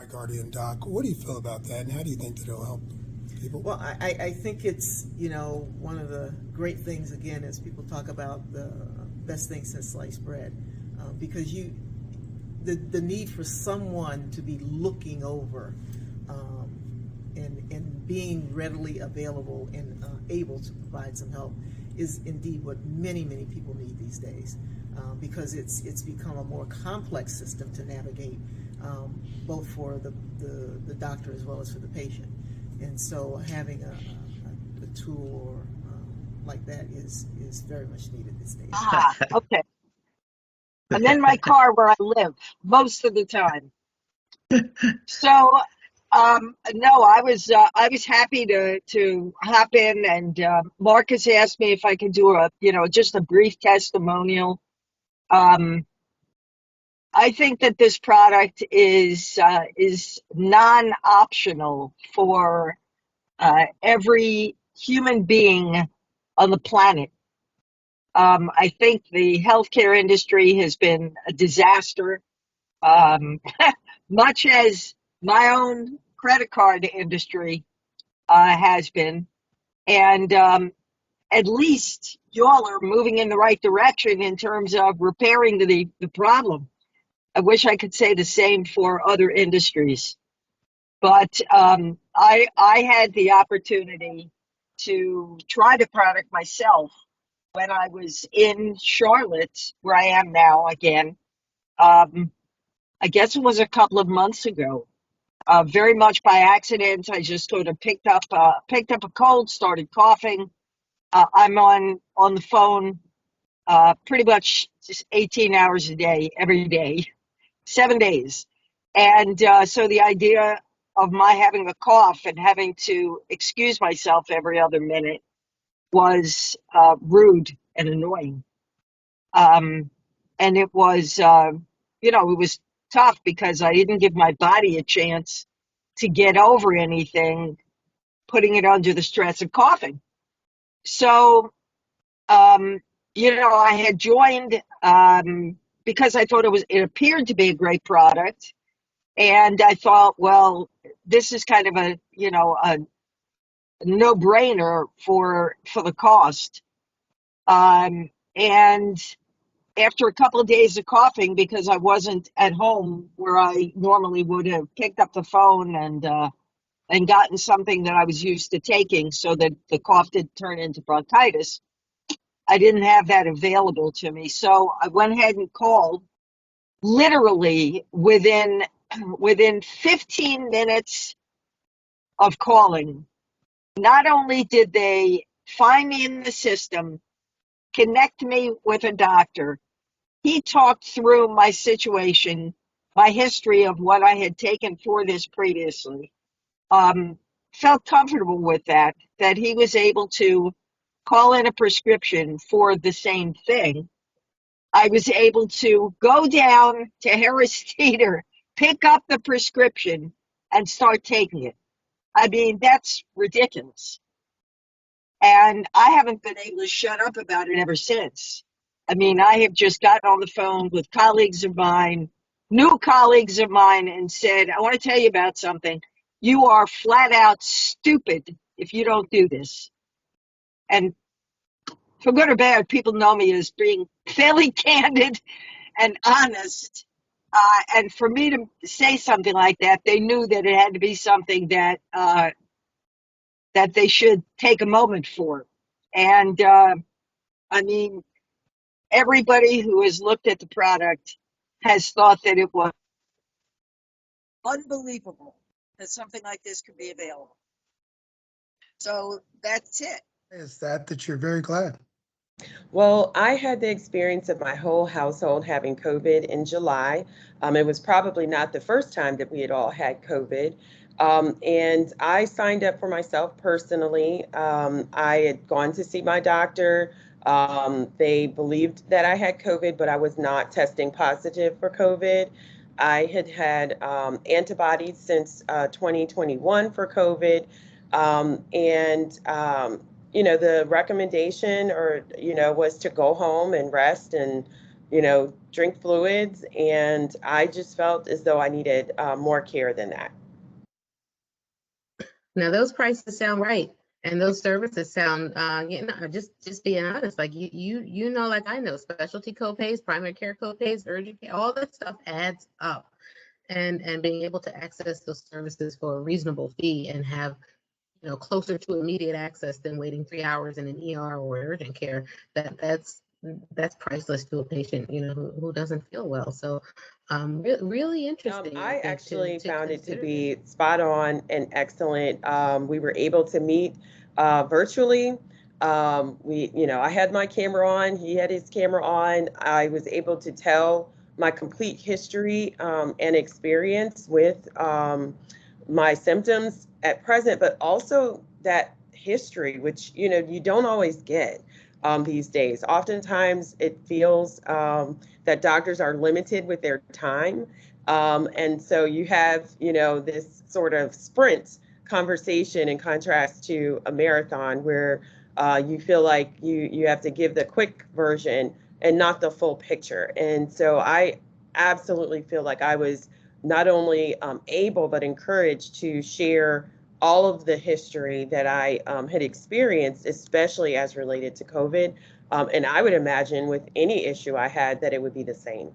MyGuardianDoc. What do you feel about that, and how do you think that it'll help people? Well, I think it's, one of the great things, again, as people talk about the best thing since sliced bread, because the need for someone to be looking over and being readily available and able to provide some help is indeed what many, many people need these days, because it's become a more complex system to navigate, both for the doctor as well as for the patient. And so having a tool or like that is very much needed these days. Okay. I'm in my car where I live most of the time. So, no, I was happy to hop in, and Marcus asked me if I could do just a brief testimonial. I think that this product is non-optional for every human being on the planet. I think the healthcare industry has been a disaster, much as my own credit card industry has been. And at least y'all are moving in the right direction in terms of repairing the problem. I wish I could say the same for other industries. But I had the opportunity to try the product myself when I was in Charlotte, where I am now again. I guess it was a couple of months ago. Very much by accident, I just sort of picked up a cold, started coughing. I'm on the phone pretty much just 18 hours a day, every day, 7 days. And so the idea of my having a cough and having to excuse myself every other minute was rude and annoying. And it was, it was tough because I didn't give my body a chance to get over anything, putting it under the stress of coughing. So, I had joined because I thought it appeared to be a great product. And I thought, well, this is kind of a no-brainer for the cost. And after a couple of days of coughing, because I wasn't at home where I normally would have picked up the phone and gotten something that I was used to taking so that the cough didn't turn into bronchitis, I didn't have that available to me. So I went ahead and called. Literally within 15 minutes of calling, not only did they find me in the system, connect me with a doctor, he talked through my situation, my history of what I had taken for this previously. Felt comfortable with that he was able to call in a prescription for the same thing. I was able to go down to Harris Teeter, pick up the prescription, and start taking it. I mean, that's ridiculous. And I haven't been able to shut up about it ever since. I mean, I have just gotten on the phone with colleagues of mine, new colleagues of mine, and said, I want to tell you about something. You are flat out stupid if you don't do this. And for good or bad, people know me as being fairly candid and honest. And for me to say something like that, they knew that it had to be something that they should take a moment for. And I mean, everybody who has looked at the product has thought that it was unbelievable that something like this could be available. So that's it. Is that you're very glad? Well, I had the experience of my whole household having COVID in July. It was probably not the first time that we had all had COVID. And I signed up for myself personally. I had gone to see my doctor. They believed that I had COVID, but I was not testing positive for COVID. I had had antibodies since 2021 for COVID. The recommendation was to go home and rest and drink fluids, and I just felt as though I needed more care than that. Now those prices sound right, and those services sound, just being honest, like you know, like I know, specialty copays, primary care copays, urgent care, all that stuff adds up, and being able to access those services for a reasonable fee and have closer to immediate access than waiting 3 hours in an ER or urgent care, that's priceless to a patient, who doesn't feel well. So, really interesting, I I think, actually to found it to consider this. be spot on and excellent. We were able to meet virtually. I had my camera on, he had his camera on. I was able to tell my complete history and experience with my symptoms at present, but also that history, which, you don't always get these days. Oftentimes it feels that doctors are limited with their time. And so you have, this sort of sprint conversation in contrast to a marathon where you feel like you have to give the quick version and not the full picture. And so I absolutely feel like I was not only able but encouraged to share all of the history that I had experienced, especially as related to COVID. And I would imagine with any issue I had that it would be the same.